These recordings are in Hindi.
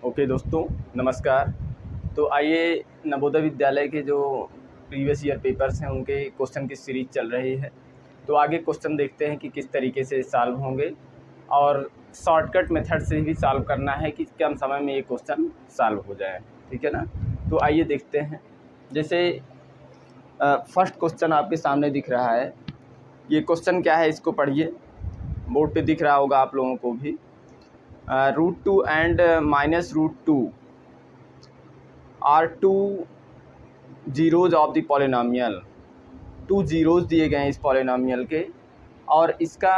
ओके दोस्तों, नमस्कार। तो आइए, नवोदय विद्यालय के जो प्रीवियस ईयर पेपर्स हैं उनके क्वेश्चन की सीरीज़ चल रही है। तो आगे क्वेश्चन देखते हैं कि किस तरीके से सॉल्व होंगे और शॉर्टकट मेथड से भी सॉल्व करना है कि कम समय में ये क्वेश्चन सॉल्व हो जाए। ठीक है ना। तो आइए देखते हैं। जैसे फर्स्ट क्वेश्चन आपके सामने दिख रहा है। ये क्वेश्चन क्या है, इसको पढ़िए। बोर्ड पे दिख रहा होगा आप लोगों को भी। √2 and -√2 are two zeros of the polynomial. 2 zeros दिए गए हैं इस पॉलिनॉमियल के और इसका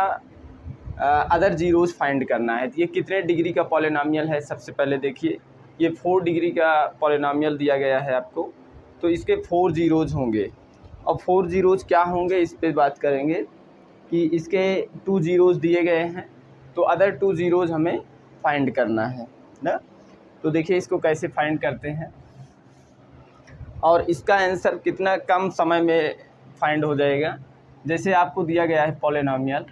अदर जीरोज़ फाइंड करना है। तो ये कितने डिग्री का पॉलिनॉमियल है, सबसे पहले देखिए। ये 4 डिग्री का पॉलिनॉमियल दिया गया है आपको, तो इसके 4 जीरोज़ होंगे। और 4 जीरोज़ क्या होंगे, इस पे बात करेंगे कि इसके 2 जीरोज़ दिए गए हैं, तो अदर 2 जीरोज़ हमें फाइंड करना है ना। तो देखिए इसको कैसे फाइंड करते हैं और इसका आंसर कितना कम समय में फाइंड हो जाएगा। जैसे आपको दिया गया है polynomial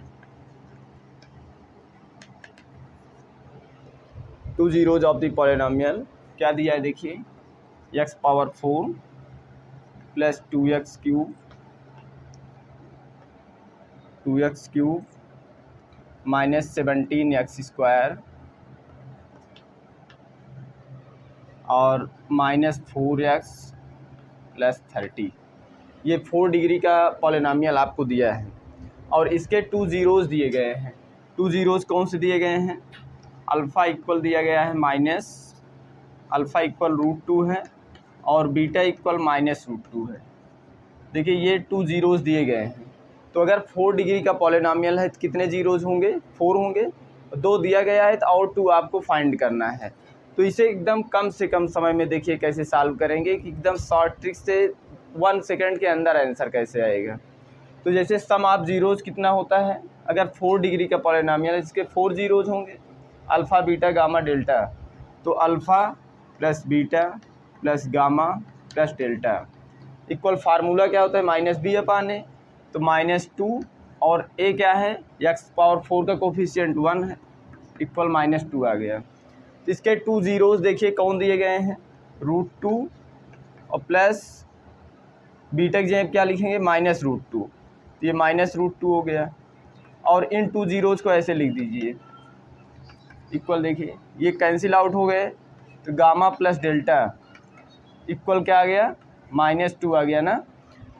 2 zeros of the polynomial, क्या दिया है देखिए। x⁴ plus 2x³ minus 17x² और -4x प्लस 30। ये 4 डिग्री का पॉलिनॉमियल आपको दिया है और इसके 2 जीरोज़ दिए गए हैं। 2 जीरोज़ कौन से दिए गए हैं? अल्फ़ा इक्वल दिया गया है माइनस अल्फ़ा इक्वल √2 है और बीटा इक्वल -√2 है। देखिए ये 2 जीरोज़ दिए गए हैं। तो अगर 4 डिग्री का पॉलिनॉमियल है तो कितने जीरोज़ होंगे? 4 होंगे। 2 दिया गया है तो और 2 आपको फाइंड करना है। तो इसे एकदम कम से कम समय में देखिए कैसे सॉल्व करेंगे कि एकदम शॉर्ट ट्रिक से 1 सेकंड के अंदर आंसर कैसे आएगा। तो जैसे सम ऑफ जीरोज़ कितना होता है, अगर 4 डिग्री का पॉलिनॉमियल है इसके 4 जीरोज़ होंगे, अल्फ़ा बीटा गामा डेल्टा। तो alpha plus beta plus gamma plus delta equal formula क्या होता है, -b/a। तो -2 और a क्या है, x⁴ का कोफिशिएंट 1 है, इक्वल -2 आ गया। तो इसके 2 जीरोज़ देखिए कौन दिए गए हैं, √2 और प्लस बीटा की जगह क्या लिखेंगे, -√2। तो ये -√2 हो गया और इन 2 जीरोज़ को ऐसे लिख दीजिए, इक्वल देखिए ये कैंसिल आउट हो गए। तो गामा प्लस डेल्टा इक्वल क्या आ गया, -2 आ गया ना।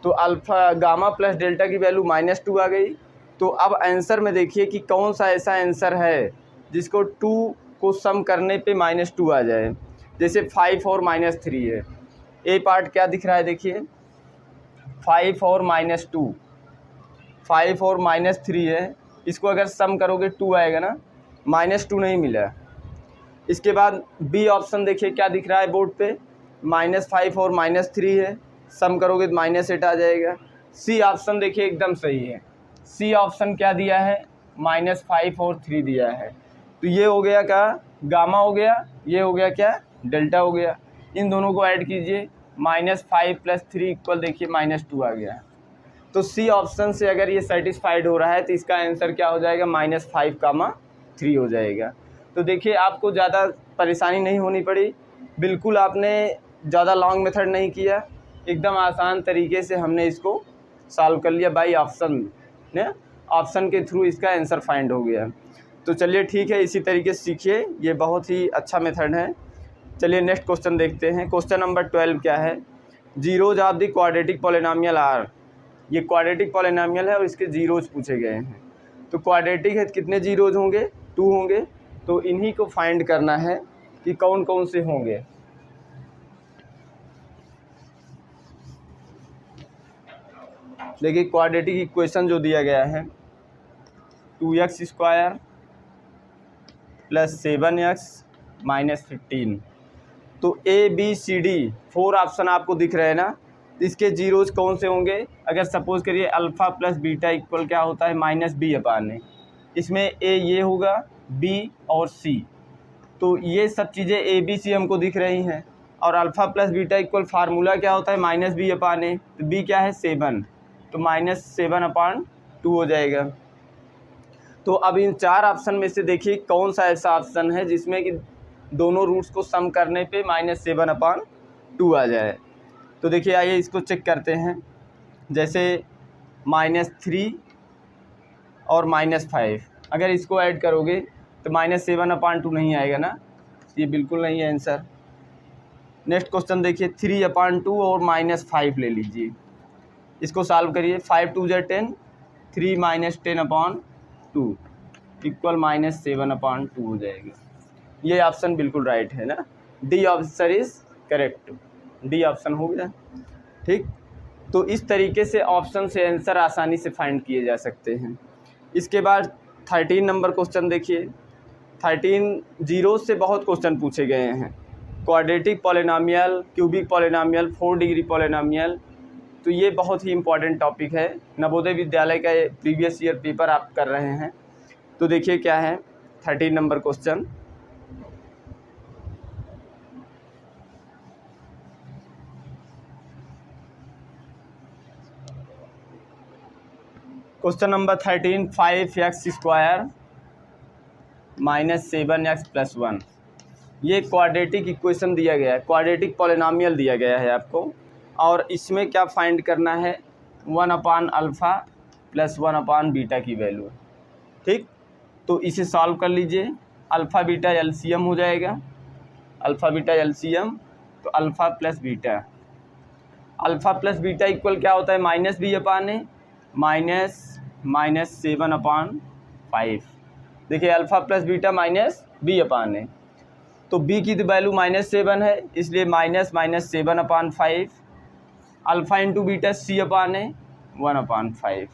तो अल्फ़ा गामा प्लस डेल्टा की वैल्यू -2 आ गई। तो अब आंसर में देखिए कि कौन सा ऐसा आंसर है जिसको 2 को सम करने पे -2 आ जाए। जैसे 5 और -3 है। ए पार्ट क्या दिख रहा है देखिए, 5 और -2, 5 और -3 है। इसको अगर सम करोगे 2 आएगा ना, -2 नहीं मिला। इसके बाद बी ऑप्शन देखिए क्या दिख रहा है बोर्ड पे, -5 और -3 है, सम करोगे तो -8 आ जाएगा। सी ऑप्शन देखिए एकदम सही है। सी ऑप्शन क्या दिया है, -5 और 3 दिया है। तो ये हो गया क्या, गामा हो गया, ये हो गया क्या, डेल्टा हो गया। इन दोनों को ऐड कीजिए, -5 + 3 इक्वल देखिए -2 आ गया। तो सी ऑप्शन से अगर ये सेटिस्फाइड हो रहा है तो इसका आंसर क्या हो जाएगा, -5, 3 हो जाएगा। तो देखिए आपको ज़्यादा परेशानी नहीं होनी पड़ी, बिल्कुल आपने ज़्यादा लॉन्ग मेथड नहीं किया, एकदम आसान तरीके से हमने इसको सॉल्व कर लिया बाई ऑप्शन ने। ऑप्शन के थ्रू इसका आंसर फाइंड हो गया। तो चलिए ठीक है, इसी तरीके से सीखिए, ये बहुत ही अच्छा मेथड है। चलिए नेक्स्ट क्वेश्चन देखते हैं। क्वेश्चन नंबर 12 क्या है, zeros of the quadratic polynomial are. ये क्वाड्रेटिक पॉलिनॉमियल है और इसके जीरोज़ पूछे गए हैं। तो क्वाड्रेटिक है तो कितने जीरोज़ होंगे, 2 होंगे। तो इन्हीं को फाइंड करना है कि कौन कौन से होंगे। देखिए क्वाड्रेटिक इक्वेशन जो दिया गया है, 2x² प्लस 7x माइनस 15। तो A B C D 4 option आपको दिख रहे हैं ना। तो इसके जीरोज़ कौन से होंगे, अगर सपोज करिए अल्फ़ा प्लस बीटा इक्वल क्या होता है, -b/a। इसमें A ये होगा, B और C। तो ये सब चीज़ें ABC हमको दिख रही हैं। और alpha plus beta equal formula क्या होता है, -b/a। तो B क्या है, 7, तो -7/2 हो जाएगा। तो अब इन 4 ऑप्शन में से देखिए कौन सा ऐसा ऑप्शन है जिसमें कि दोनों रूट्स को सम करने पे -7/2 आ जाए। तो देखिए आइए इसको चेक करते हैं। जैसे -3 और -5, अगर इसको ऐड करोगे तो -7/2 नहीं आएगा ना, ये बिल्कुल नहीं है आंसर। नेक्स्ट क्वेश्चन देखिए 3/2 और -5 ले लीजिए, इसको सॉल्व करिए। 5 2 ज़ा 10, 3 -10/2 इक्वल -7/2 हो जाएगा। ये ऑप्शन बिल्कुल राइट है ना, D option is correct, D option हो गया। ठीक, तो इस तरीके से ऑप्शन से आंसर आसानी से फाइंड किए जा सकते हैं। इसके बाद 13 नंबर क्वेश्चन देखिए। 13 जीरो से बहुत क्वेश्चन पूछे गए हैं, quadratic polynomial, cubic polynomial, 4 degree polynomial. तो ये बहुत ही इम्पॉर्टेंट टॉपिक है, नवोदय विद्यालय का प्रीवियस ईयर पेपर आप कर रहे हैं। तो देखिए क्या है 13 number question. Question number 13, 5x² -7x + 1। ये क्वाड्रेटिक इक्वेशन दिया गया है, क्वाड्रेटिक पॉलिनोमियल दिया गया है आपको, और इसमें क्या फाइंड करना है 1/α + 1/β की वैल्यू। ठीक, तो इसे सॉल्व कर लीजिए। अल्फ़ा बीटा एलसीएम हो जाएगा, अल्फ़ा बीटा एलसीएम, तो alpha plus beta, alpha plus beta equal क्या होता है -b/a -7/5। देखिए अल्फ़ा प्लस बीटा -b/a, तो b की तो वैल्यू -7 है, इसलिए -7/5, अल्फ़ा इंटू बीटा c/a 1/5।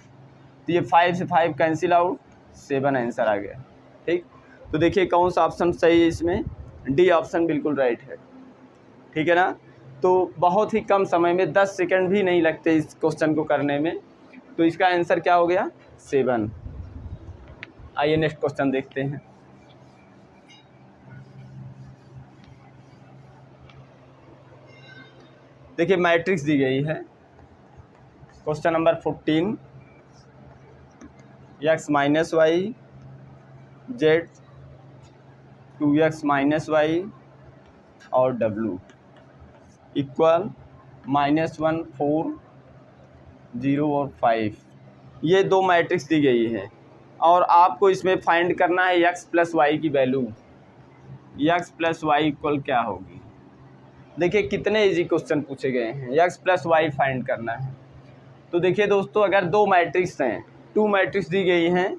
तो ये 5 से 5 कैंसिल आउट, 7 आंसर आ गया। ठीक, तो देखिए कौन सा ऑप्शन सही है इसमें, डी ऑप्शन बिल्कुल राइट है। ठीक है ना, तो बहुत ही कम समय में 10 सेकंड भी नहीं लगते इस क्वेश्चन को करने में, तो इसका आंसर क्या हो गया 7। आइए नेक्स्ट क्वेश्चन देखते हैं। देखिए मैट्रिक्स दी गई है, question number 14, x - y z 2x - y और w इक्वल -1 4 0 और 5। ये दो मैट्रिक्स दी गई है और आपको इसमें फाइंड करना है x + y की वैल्यू। x + y इक्वल क्या होगी। देखिए कितने इजी क्वेश्चन पूछे गए हैं, x + y फाइंड करना है। तो देखिए दोस्तों, अगर दो मैट्रिक्स हैं, 2 मैट्रिक्स दी गई हैं,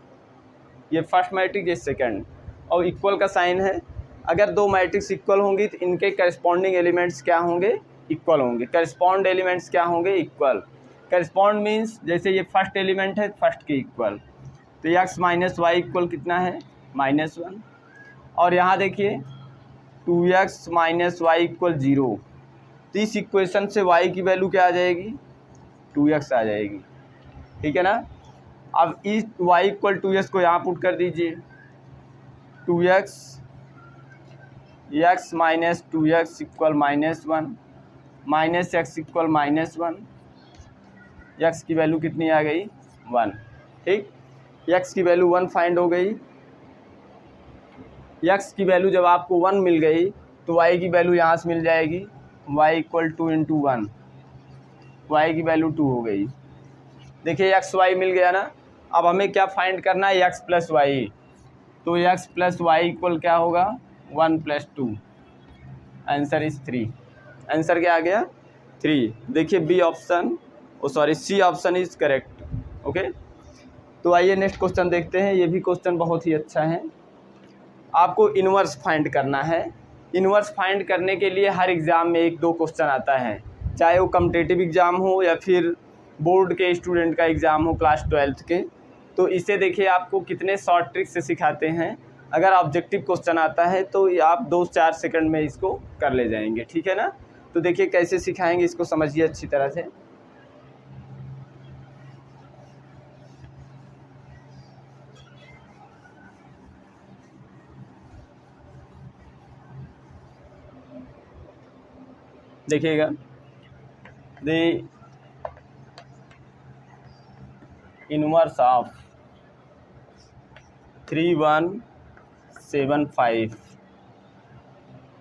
ये फर्स्ट मैट्रिक्स ये सेकंड, और इक्वल का साइन है। अगर दो मैट्रिक्स इक्वल होंगी तो इनके करस्पॉन्डिंग एलिमेंट्स क्या होंगे, इक्वल होंगे। करस्पॉन्ड एलिमेंट्स क्या होंगे, इक्वल। करस्पॉन्ड मीन्स जैसे ये फर्स्ट एलिमेंट है फर्स्ट के इक्वल, तो x - y इक्वल कितना है -1। और यहाँ देखिए 2x - y इक्वल 0, तो इस इक्वेशन से y की वैल्यू क्या आ जाएगी 2x आ जाएगी। ठीक है ना, अब इस y इक्वल 2x को यहाँ पुट कर दीजिए, 2x x - 2x equal -1 -x equal -1, x की वैल्यू कितनी आ गई 1। ठीक, x की वैल्यू 1 फाइंड हो गई। x की वैल्यू जब आपको 1 मिल गई तो y की वैल्यू यहाँ से मिल जाएगी, y इक्वल 2 × 1, y की वैल्यू 2 हो गई। देखिए x y मिल गया ना। अब हमें क्या फाइंड करना है x + y, तो x + y इक्वल क्या होगा 1 + 2, आंसर इज 3। आंसर क्या आ गया 3। देखिए B option, C option is correct. Okay, तो आइए नेक्स्ट क्वेश्चन देखते हैं। ये भी क्वेश्चन बहुत ही अच्छा है। आपको इन्वर्स फाइंड करना है। इन्वर्स फाइंड करने के लिए हर एग्ज़ाम में 1-2 क्वेश्चन आता है, चाहे वो कॉम्पिटिटिव एग्ज़ाम हो या फिर बोर्ड के स्टूडेंट का एग्ज़ाम हो क्लास 12th के। तो इसे देखिए आपको कितने शॉर्ट ट्रिक से सिखाते हैं। अगर ऑब्जेक्टिव क्वेश्चन आता है तो आप 2-4 सेकंड में इसको कर ले जाएंगे। ठीक है ना, तो देखिए कैसे सिखाएंगे, इसको समझिए अच्छी तरह से। देखिएगा, द इनवर्स ऑफ 3175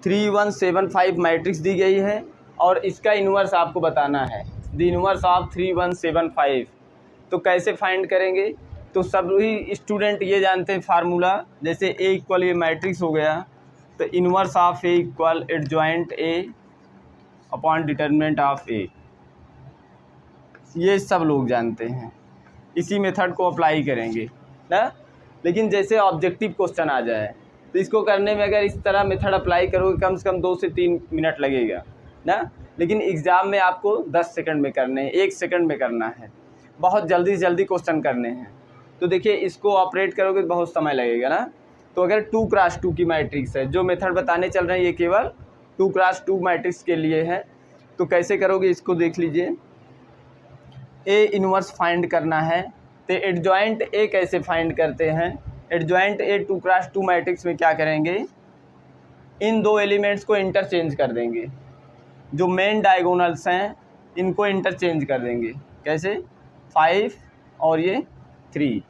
3175 मैट्रिक्स दी गई है और इसका इन्वर्स आपको बताना है, द इन्वर्स ऑफ 3175। तो कैसे फाइंड करेंगे? तो सभी स्टूडेंट ये जानते हैं फार्मूला, जैसे ए इक्वल ये मैट्रिक्स हो गया तो inverse of A equal adjoint A upon determinant of A, ये सब लोग जानते हैं। इसी मेथड को अप्लाई करेंगे ना। लेकिन जैसे ऑब्जेक्टिव क्वेश्चन आ जाए तो इसको करने में अगर इस तरह मेथड अप्लाई करोगे कम से कम 2 से 3 मिनट लगेगा ना। लेकिन एग्ज़ाम में आपको 10 सेकंड में करने हैं, 1 सेकंड में करना है, बहुत जल्दी से जल्दी क्वेश्चन करने हैं। तो देखिए इसको ऑपरेट करोगे तो बहुत समय लगेगा ना। तो अगर 2x2 की मैट्रिक्स है, जो मेथड बताने चल रहे हैं ये केवल 2x2 मैट्रिक्स के लिए है। तो कैसे करोगे इसको देख लीजिए। ए इन्वर्स फाइंड करना है तो एडजॉइंट ए कैसे फाइंड करते हैं? एडजॉइंट ए 2x2 मैट्रिक्स में क्या करेंगे, इन दो एलिमेंट्स को इंटरचेंज कर देंगे। जो मेन डायगोनल्स हैं इनको इंटरचेंज कर देंगे। कैसे? 5 और ये 3,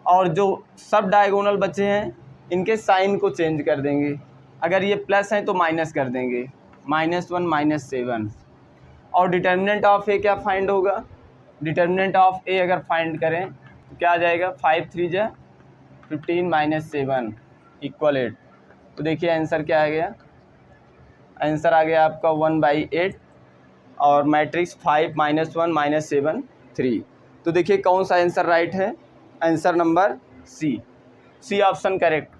और जो सब डायगोनल बचे हैं इनके साइन को चेंज कर देंगे। अगर ये प्लस हैं तो माइनस कर देंगे, -1 -7। और डिटर्मिनेंट ऑफ ए क्या फाइंड होगा? डिटर्मिनेंट ऑफ ए अगर फाइंड करें तो क्या आ जाएगा, 5 3 जा 15 -7 इक्वल 8। तो देखिए आंसर क्या आ गया, आंसर आ गया आपका 1/8 और मैट्रिक्स 5 -1 -7 3। तो देखिए कौन सा आंसर राइट है, answer number C option correct.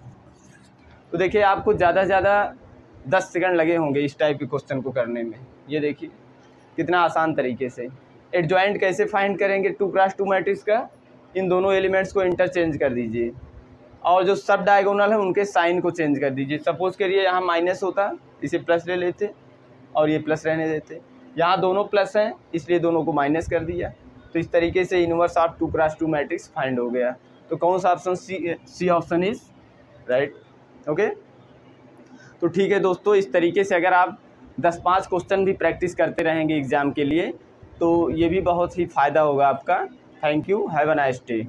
तो देखिए आपको ज़्यादा से ज़्यादा 10 सेकंड लगे होंगे इस टाइप के क्वेश्चन को करने में। ये देखिए कितना आसान तरीके से। एडजॉइंट कैसे फाइंड करेंगे 2x2 मैट्रिक्स का, इन दोनों एलिमेंट्स को इंटरचेंज कर दीजिए और जो सब डायगोनल है उनके साइन को चेंज कर दीजिए। सपोज़ करिए यहाँ माइनस होता, इसे प्लस ले लेते और ये प्लस रहने देते। यहाँ दोनों प्लस हैं इसलिए दोनों को माइनस कर दिया। तो इस तरीके से inverse of 2x2 matrix find हो गया। तो कौन सा option, C option is right. Okay, तो ठीक है दोस्तों, इस तरीके से अगर आप 10-5 क्वेश्चन भी प्रैक्टिस करते रहेंगे एग्ज़ाम के लिए तो ये भी बहुत ही फ़ायदा होगा आपका। Thank you, have a nice day.